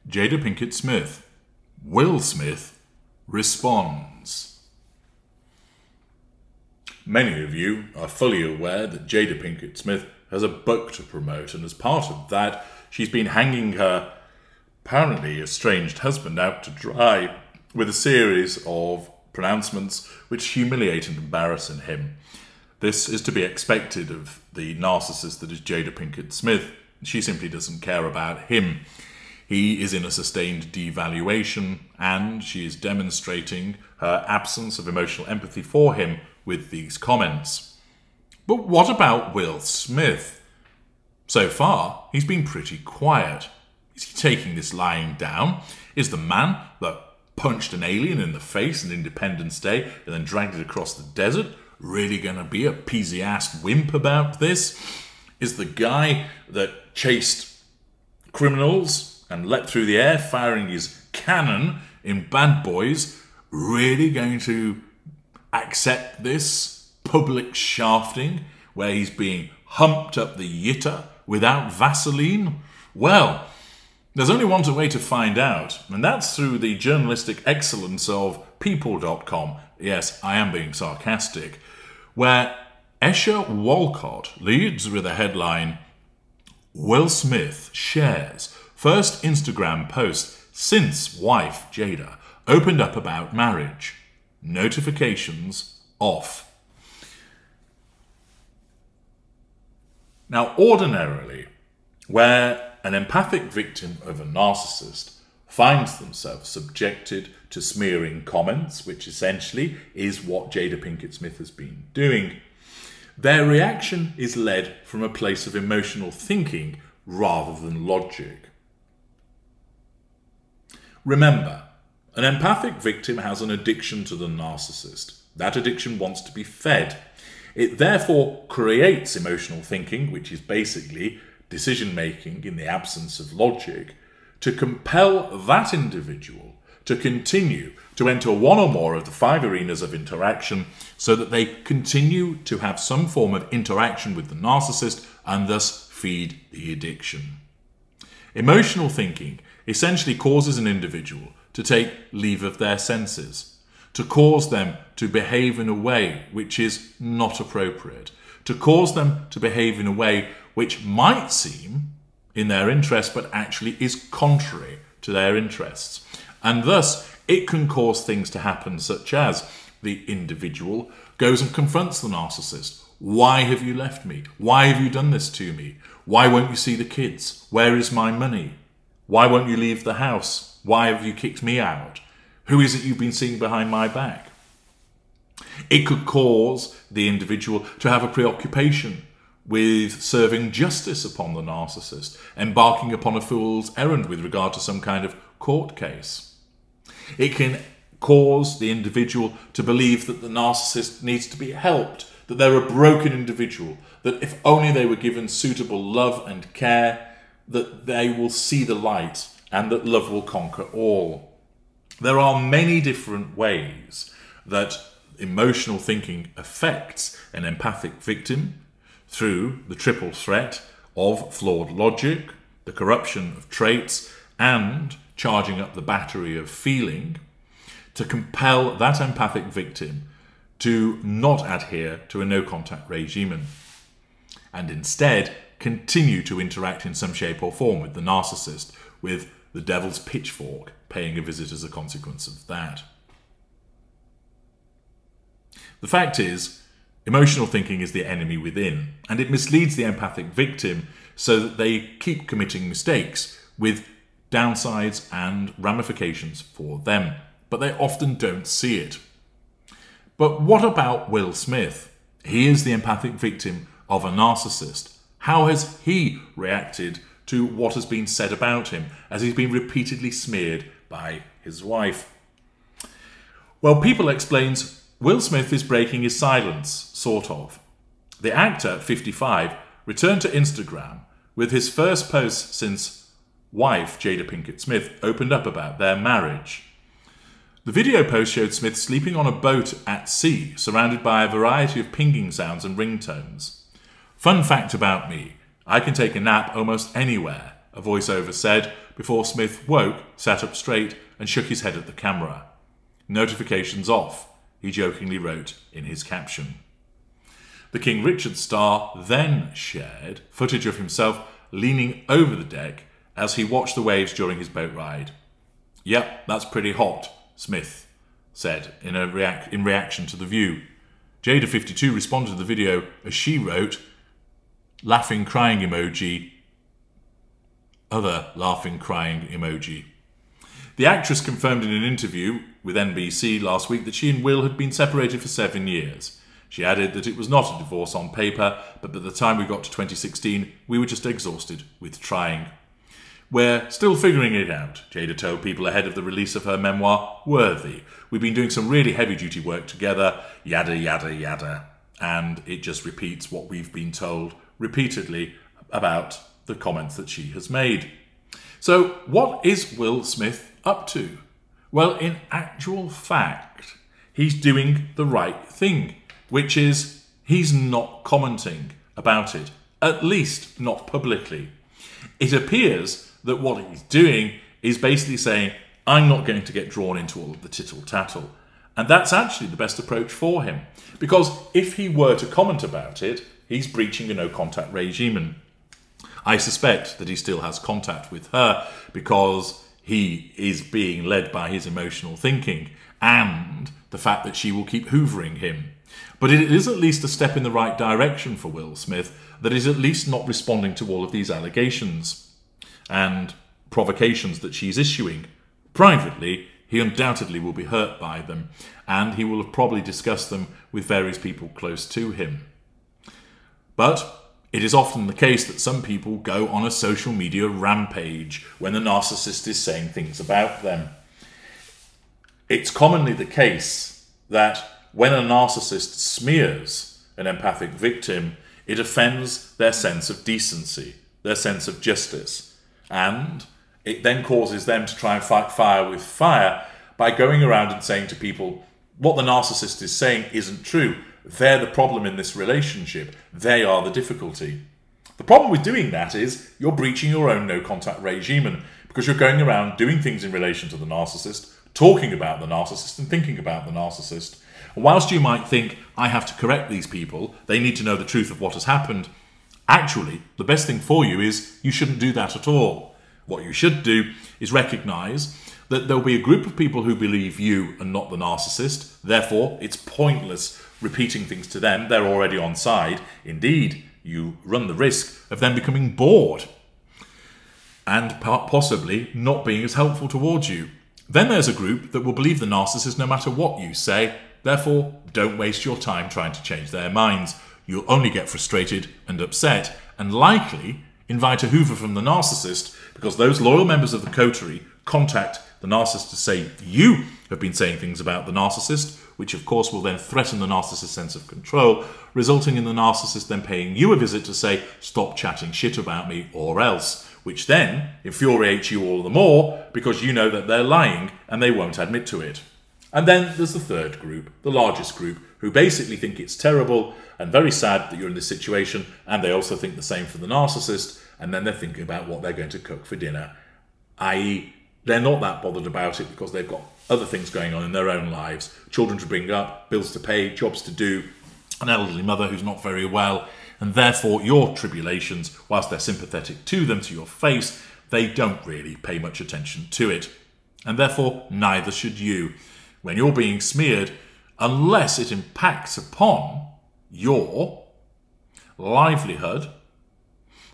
Jada Pinkett Smith. Will Smith responds. Many of you are fully aware that Jada Pinkett Smith has a book to promote, and as part of that, she's been hanging her apparently estranged husband out to dry with a series of pronouncements which humiliate and embarrass him. This is to be expected of the narcissist that is Jada Pinkett Smith. She simply doesn't care about him. He is in a sustained devaluation, and she is demonstrating her absence of emotional empathy for him with these comments. But what about Will Smith? So far, he's been pretty quiet. Is he taking this lying down? Is the man that punched an alien in the face on Independence Day and then dragged it across the desert really going to be a peasy-assed wimp about this? Is the guy that chased criminals and leapt through the air firing his cannon in Bad Boys really going to accept this public shafting where he's being humped up the yitter without Vaseline? Well, there's only one way to find out, and that's through the journalistic excellence of People.com. Yes, I am being sarcastic. Where Escher Walcott leads with a headline, Will Smith shares first Instagram post since wife Jada opened up about marriage. Notifications off. Now, ordinarily, where an empathic victim of a narcissist finds themselves subjected to smearing comments, which essentially is what Jada Pinkett Smith has been doing, their reaction is led from a place of emotional thinking rather than logic. Remember, an empathic victim has an addiction to the narcissist. That addiction wants to be fed. It therefore creates emotional thinking, which is basically decision-making in the absence of logic, to compel that individual to continue to enter one or more of the 5 arenas of interaction so that they continue to have some form of interaction with the narcissist and thus feed the addiction. Emotional thinking essentially causes an individual to take leave of their senses, to cause them to behave in a way which is not appropriate, to cause them to behave in a way which might seem in their interest but actually is contrary to their interests. And thus, it can cause things to happen such as the individual goes and confronts the narcissist. Why have you left me? Why have you done this to me? Why won't you see the kids? Where is my money? Why won't you leave the house? Why have you kicked me out? Who is it you've been seeing behind my back? It could cause the individual to have a preoccupation with serving justice upon the narcissist, embarking upon a fool's errand with regard to some kind of court case. It can cause the individual to believe that the narcissist needs to be helped, that they're a broken individual, that if only they were given suitable love and care, that they will see the light and that love will conquer all. There are many different ways that emotional thinking affects an empathic victim through the triple threat of flawed logic, the corruption of traits, and charging up the battery of feeling to compel that empathic victim to not adhere to a no-contact regime and instead continue to interact in some shape or form with the narcissist, with the devil's pitchfork paying a visit as a consequence of that. The fact is, emotional thinking is the enemy within, and it misleads the empathic victim so that they keep committing mistakes with downsides and ramifications for them, but they often don't see it. But what about Will Smith? He is the empathic victim of a narcissist. How has he reacted to what has been said about him as he's been repeatedly smeared by his wife? Well, People explains Will Smith is breaking his silence, sort of. The actor, 55, returned to Instagram with his first post since wife, Jada Pinkett Smith, opened up about their marriage. The video post showed Smith sleeping on a boat at sea, surrounded by a variety of pinging sounds and ringtones. Fun fact about me, I can take a nap almost anywhere, a voiceover said, before Smith woke, sat up straight, and shook his head at the camera. "Notifications off," he jokingly wrote in his caption. The King Richard star then shared footage of himself leaning over the deck as he watched the waves during his boat ride. "Yep, that's pretty hot," Smith said in reaction to the view. Jada 52 responded to the video as she wrote, "Laughing crying emoji, other laughing crying emoji." The actress confirmed in an interview with NBC last week that she and Will had been separated for 7 years. She added that it was not a divorce on paper, but by the time we got to 2016, we were just exhausted with trying. "We're still figuring it out," Jada told people ahead of the release of her memoir, Worthy. "We've been doing some really heavy-duty work together, yada, yada, yada." And it just repeats what we've been told repeatedly about the comments that she has made. So what is Will Smith up to? Well, in actual fact, he's doing the right thing, which is he's not commenting about it, at least not publicly. It appears that what he's doing is basically saying, I'm not going to get drawn into all of the tittle-tattle. And that's actually the best approach for him. Because if he were to comment about it, he's breaching a no-contact regime. And I suspect that he still has contact with her because he is being led by his emotional thinking and the fact that she will keep hoovering him. But it is at least a step in the right direction for Will Smith that is at least not responding to all of these allegations and provocations that she's issuing. Privately, he undoubtedly will be hurt by them, and he will have probably discussed them with various people close to him. But it is often the case that some people go on a social media rampage when the narcissist is saying things about them. It's commonly the case that when a narcissist smears an empathic victim, it offends their sense of decency, their sense of justice. And it then causes them to try and fight fire with fire by going around and saying to people, what the narcissist is saying isn't true. They're the problem in this relationship. They are the difficulty. The problem with doing that is you're breaching your own no-contact regime, because you're going around doing things in relation to the narcissist, talking about the narcissist and thinking about the narcissist. And whilst you might think, I have to correct these people, they need to know the truth of what has happened, actually, the best thing for you is you shouldn't do that at all. What you should do is recognise that there'll be a group of people who believe you and not the narcissist. Therefore, it's pointless repeating things to them. They're already on side. Indeed, you run the risk of them becoming bored and possibly not being as helpful towards you. Then there's a group that will believe the narcissist no matter what you say. Therefore, don't waste your time trying to change their minds. You'll only get frustrated and upset, and likely invite a hoover from the narcissist, because those loyal members of the coterie contact the narcissist to say you have been saying things about the narcissist, which of course will then threaten the narcissist's sense of control, resulting in the narcissist then paying you a visit to say, stop chatting shit about me or else, which then infuriates you all the more because you know that they're lying and they won't admit to it. And then there's the third group, the largest group, who basically think it's terrible and very sad that you're in this situation, and they also think the same for the narcissist, and then they're thinking about what they're going to cook for dinner, i.e. they're not that bothered about it because they've got other things going on in their own lives, children to bring up, bills to pay, jobs to do, an elderly mother who's not very well, and therefore your tribulations, whilst they're sympathetic to them, to your face, they don't really pay much attention to it. And therefore, neither should you. When you're being smeared, unless it impacts upon your livelihood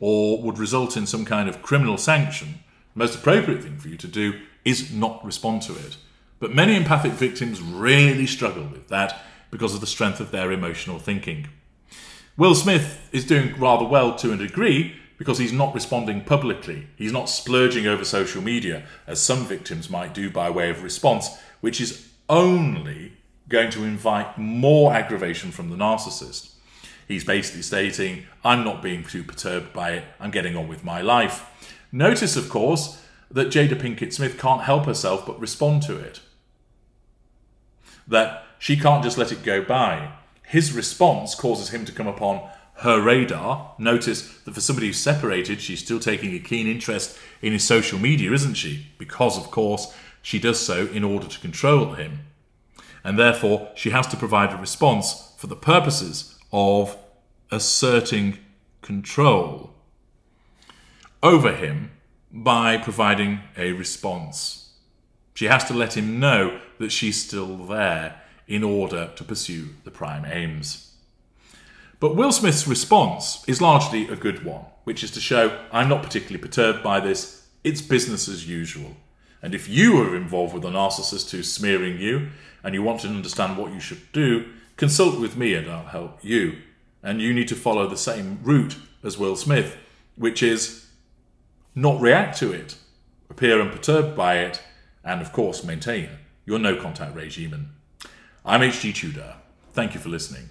or would result in some kind of criminal sanction, the most appropriate thing for you to do is not respond to it. But many empathic victims really struggle with that because of the strength of their emotional thinking. Will Smith is doing rather well to a degree because he's not responding publicly. He's not splurging over social media, as some victims might do by way of response, which is only going to invite more aggravation from the narcissist. He's basically stating, I'm not being too perturbed by it, I'm getting on with my life. Notice, of course, that Jada Pinkett Smith can't help herself but respond to it. That she can't just let it go by. His response causes him to come upon her radar. Notice that for somebody who's separated, she's still taking a keen interest in his social media, isn't she? Because, of course, she does so in order to control him. And therefore, she has to provide a response for the purposes of asserting control over him by providing a response. She has to let him know that she's still there in order to pursue the prime aims. But Will Smith's response is largely a good one, which is to show, I'm not particularly perturbed by this, it's business as usual. And if you are involved with a narcissist who's smearing you, and you want to understand what you should do, consult with me and I'll help you. And you need to follow the same route as Will Smith, which is not react to it, appear unperturbed by it, and of course maintain your no contact regime. I'm H.G. Tudor. Thank you for listening.